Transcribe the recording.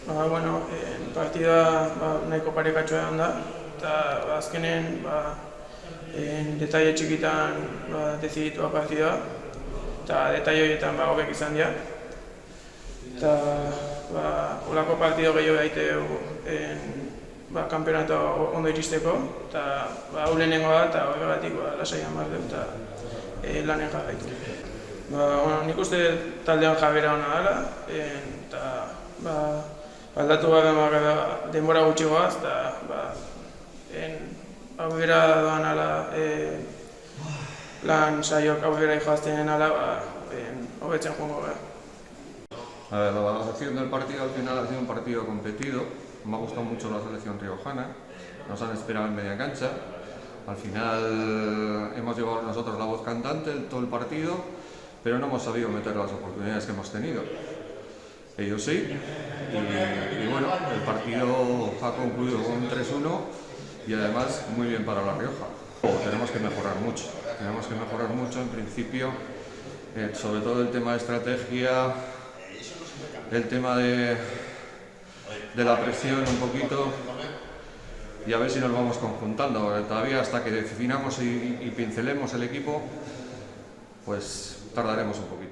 Bueno, partida nahiko parekatxoa egon da, eta azkenen detalle txikitan deziditua partida, eta detalle horietan hobek izan dira. Eta olako partido gehiago daitegu kanpeonato ondo iristeko, eta lehenengo da, eta horregatik lasaian behar dugu, eta lanen jarraitu. Nik uste taldean jabera hona dela, eta aldatu gara denbora gutxi goaz, eta aurrera doan ala lan saiok aurrera joazten ala, hobetzen joango gara. La valoración del partido al final ha sido un partido competido. Me ha gustado mucho la selección riojana, nos han esperado en media cancha. Al final hemos llevado nosotros la voz cantante todo el partido, pero no hemos sabido meter las oportunidades que hemos tenido. Ellos sí, y bueno, el partido ha concluido con un 3-1 y además muy bien para La Rioja. Tenemos que mejorar mucho en principio, sobre todo el tema de estrategia, el tema de la presión un poquito, y a ver si nos vamos conjuntando. Todavía hasta que definamos y pincelemos el equipo, pues tardaremos un poquito.